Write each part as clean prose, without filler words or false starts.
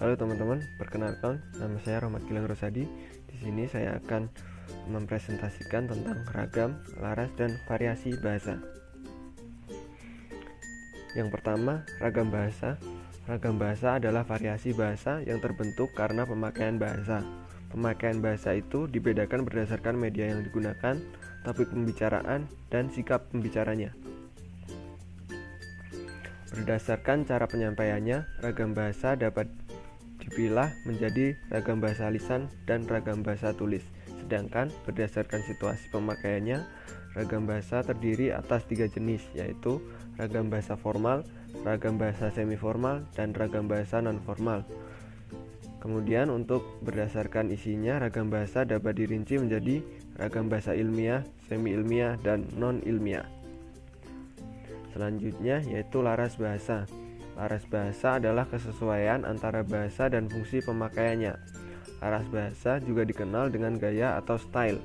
Halo teman-teman, perkenalkan nama saya Rahmat Gilang Rosadi. Di sini saya akan mempresentasikan tentang ragam, laras, dan variasi bahasa. Yang pertama, ragam bahasa. Ragam bahasa adalah variasi bahasa yang terbentuk karena pemakaian bahasa. Pemakaian bahasa itu dibedakan berdasarkan media yang digunakan, topik pembicaraan, dan sikap pembicaranya. Berdasarkan cara penyampaiannya, ragam bahasa dapat dipilah menjadi ragam bahasa lisan dan ragam bahasa tulis. Sedangkan berdasarkan situasi pemakaiannya, ragam bahasa terdiri atas 3 jenis, yaitu ragam bahasa formal, ragam bahasa semi-formal, dan ragam bahasa non-formal. Kemudian untuk berdasarkan isinya, ragam bahasa dapat dirinci menjadi ragam bahasa ilmiah, semi-ilmiah, dan non-ilmiah. Selanjutnya yaitu laras bahasa. Laras bahasa adalah kesesuaian antara bahasa dan fungsi pemakaiannya. Laras bahasa juga dikenal dengan gaya atau style.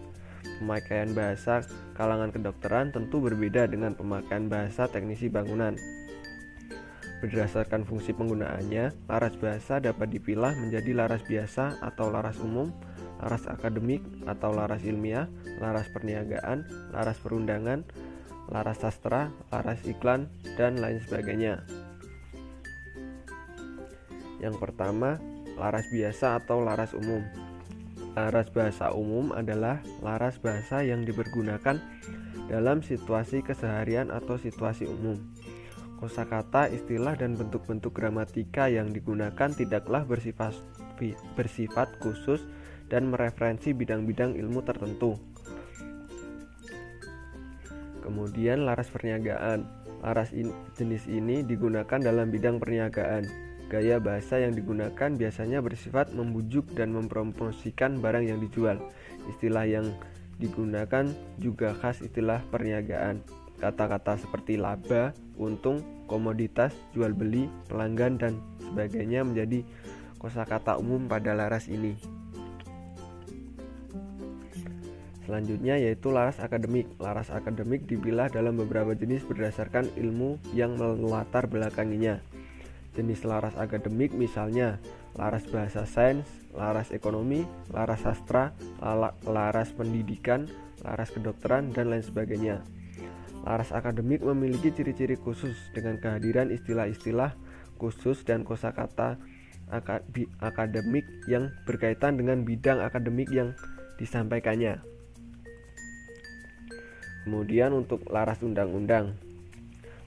Pemakaian bahasa kalangan kedokteran tentu berbeda dengan pemakaian bahasa teknisi bangunan. Berdasarkan fungsi penggunaannya, laras bahasa dapat dipilah menjadi laras biasa atau laras umum, laras akademik atau laras ilmiah, laras perniagaan, laras perundangan, laras sastra, laras iklan, dan lain sebagainya. Yang pertama, laras biasa atau laras umum. Laras bahasa umum adalah laras bahasa yang dipergunakan dalam situasi keseharian atau situasi umum. Kosakata, istilah, dan bentuk-bentuk gramatika yang digunakan tidaklah bersifat khusus dan mereferensi bidang-bidang ilmu tertentu. Kemudian laras perniagaan. Laras jenis ini digunakan dalam bidang perniagaan. Gaya bahasa yang digunakan biasanya bersifat membujuk dan mempromosikan barang yang dijual. Istilah yang digunakan juga khas istilah perniagaan. Kata-kata seperti laba, untung, komoditas, jual beli, pelanggan, dan sebagainya menjadi kosakata umum pada laras ini. Selanjutnya yaitu laras akademik. Laras akademik dipilah dalam beberapa jenis berdasarkan ilmu yang melatar belakanginya. Jenis laras akademik misalnya laras bahasa sains, laras ekonomi, laras sastra, laras pendidikan, laras kedokteran, dan lain sebagainya. Laras akademik memiliki ciri-ciri khusus dengan kehadiran istilah-istilah khusus dan kosakata akademik yang berkaitan dengan bidang akademik yang disampaikannya. Kemudian untuk laras undang-undang.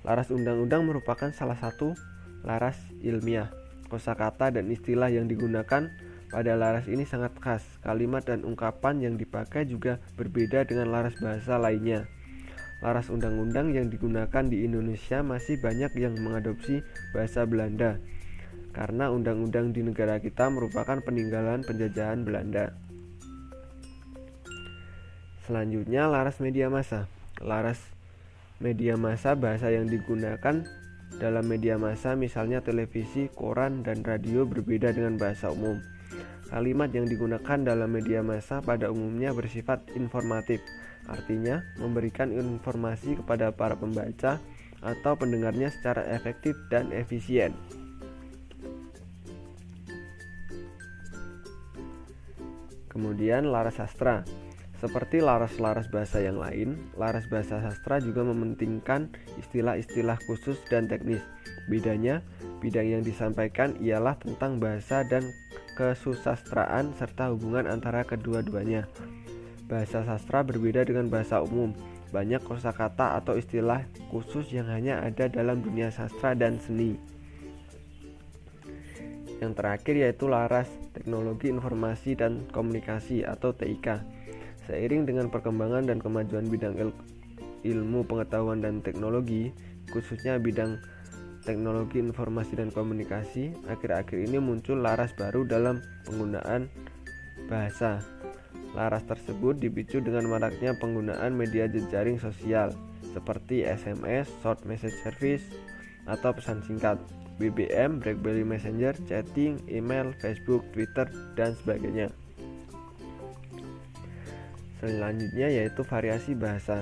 Laras undang-undang merupakan salah satu laras ilmiah. Kosakata dan istilah yang digunakan pada laras ini sangat khas. Kalimat dan ungkapan yang dipakai juga berbeda dengan laras bahasa lainnya. Laras undang-undang yang digunakan di Indonesia masih banyak yang mengadopsi bahasa Belanda, karena undang-undang di negara kita merupakan peninggalan penjajahan Belanda. Selanjutnya laras media massa. Laras media massa bahasa yang digunakan dalam media massa misalnya televisi, koran, dan radio berbeda dengan bahasa umum. Kalimat yang digunakan dalam media massa pada umumnya bersifat informatif, artinya memberikan informasi kepada para pembaca atau pendengarnya secara efektif dan efisien. Kemudian laras sastra. Seperti laras-laras bahasa yang lain, laras bahasa sastra juga mementingkan istilah-istilah khusus dan teknis. Bedanya, bidang yang disampaikan ialah tentang bahasa dan kesusastraan serta hubungan antara kedua-duanya. Bahasa sastra berbeda dengan bahasa umum. Banyak kosakata atau istilah khusus yang hanya ada dalam dunia sastra dan seni. Yang terakhir yaitu laras teknologi informasi dan komunikasi atau TIK. Seiring dengan perkembangan dan kemajuan bidang ilmu pengetahuan dan teknologi, khususnya bidang teknologi informasi dan komunikasi, akhir-akhir ini muncul laras baru dalam penggunaan bahasa. Laras tersebut dipicu dengan maraknya penggunaan media jejaring sosial seperti SMS, short message service, atau pesan singkat, BBM, BlackBerry Messenger, chatting, email, Facebook, Twitter, dan sebagainya. Selanjutnya yaitu variasi bahasa.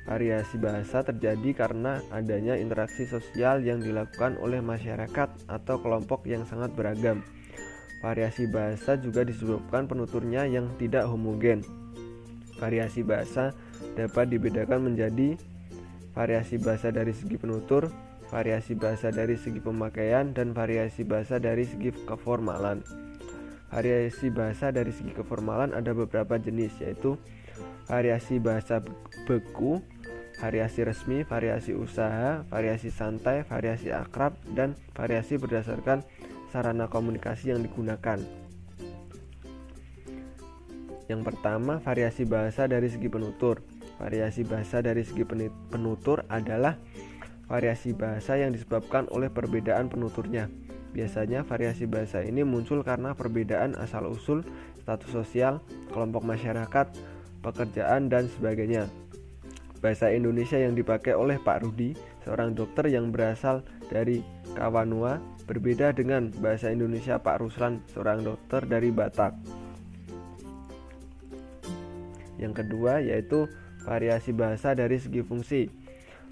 Variasi bahasa terjadi karena adanya interaksi sosial yang dilakukan oleh masyarakat atau kelompok yang sangat beragam. Variasi bahasa juga disebabkan penuturnya yang tidak homogen. Variasi bahasa dapat dibedakan menjadi variasi bahasa dari segi penutur, variasi bahasa dari segi pemakaian, dan variasi bahasa dari segi keformalan. Variasi bahasa dari segi keformalan ada beberapa jenis, yaitu variasi bahasa beku, variasi resmi, variasi usaha, variasi santai, variasi akrab, dan variasi berdasarkan sarana komunikasi yang digunakan. Yang pertama, variasi bahasa dari segi penutur. Variasi bahasa dari segi penutur adalah variasi bahasa yang disebabkan oleh perbedaan penuturnya. Biasanya variasi bahasa ini muncul karena perbedaan asal-usul, status sosial, kelompok masyarakat, pekerjaan, dan sebagainya. Bahasa Indonesia yang dipakai oleh Pak Rudi, seorang dokter yang berasal dari Kawanua, berbeda dengan bahasa Indonesia Pak Ruslan, seorang dokter dari Batak. Yang kedua yaitu variasi bahasa dari segi fungsi.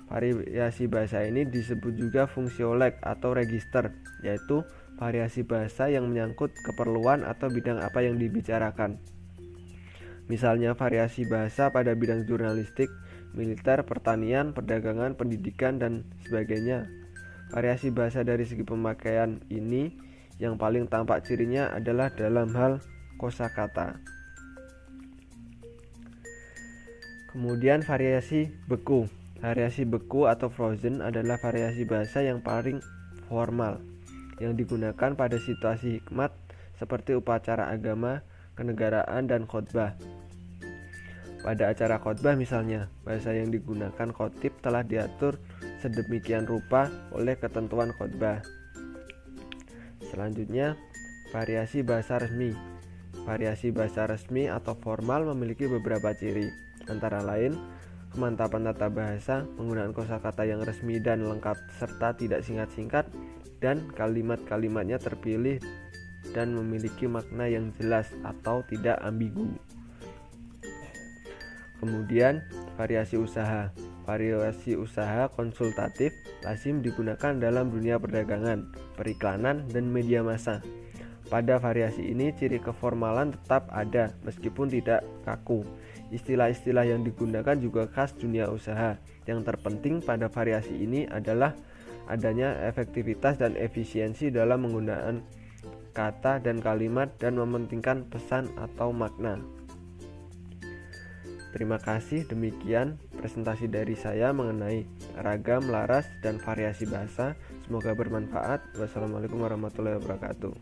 Variasi bahasa ini disebut juga fungsiolek atau register, yaitu variasi bahasa yang menyangkut keperluan atau bidang apa yang dibicarakan. Misalnya variasi bahasa pada bidang jurnalistik, militer, pertanian, perdagangan, pendidikan, dan sebagainya. Variasi bahasa dari segi pemakaian ini yang paling tampak cirinya adalah dalam hal kosakata. Kemudian variasi beku. Variasi beku atau frozen adalah variasi bahasa yang paling formal, yang digunakan pada situasi hikmat seperti upacara agama, kenegaraan, dan khotbah. Pada acara khotbah misalnya, bahasa yang digunakan khotib telah diatur sedemikian rupa oleh ketentuan khotbah. Selanjutnya, variasi bahasa resmi. Variasi bahasa resmi atau formal memiliki beberapa ciri, antara lain kemantapan tata bahasa, penggunaan kosakata yang resmi dan lengkap serta tidak singkat-singkat, dan kalimat-kalimatnya terpilih dan memiliki makna yang jelas atau tidak ambigu. Kemudian variasi usaha. Variasi usaha konsultatif lazim digunakan dalam dunia perdagangan, periklanan, dan media massa. Pada variasi ini ciri keformalan tetap ada meskipun tidak kaku. Istilah-istilah yang digunakan juga khas dunia usaha. Yang terpenting pada variasi ini adalah adanya efektivitas dan efisiensi dalam menggunakan kata dan kalimat dan mementingkan pesan atau makna. Terima kasih, demikian presentasi dari saya mengenai ragam, laras, dan variasi bahasa. Semoga bermanfaat. Wassalamualaikum warahmatullahi wabarakatuh.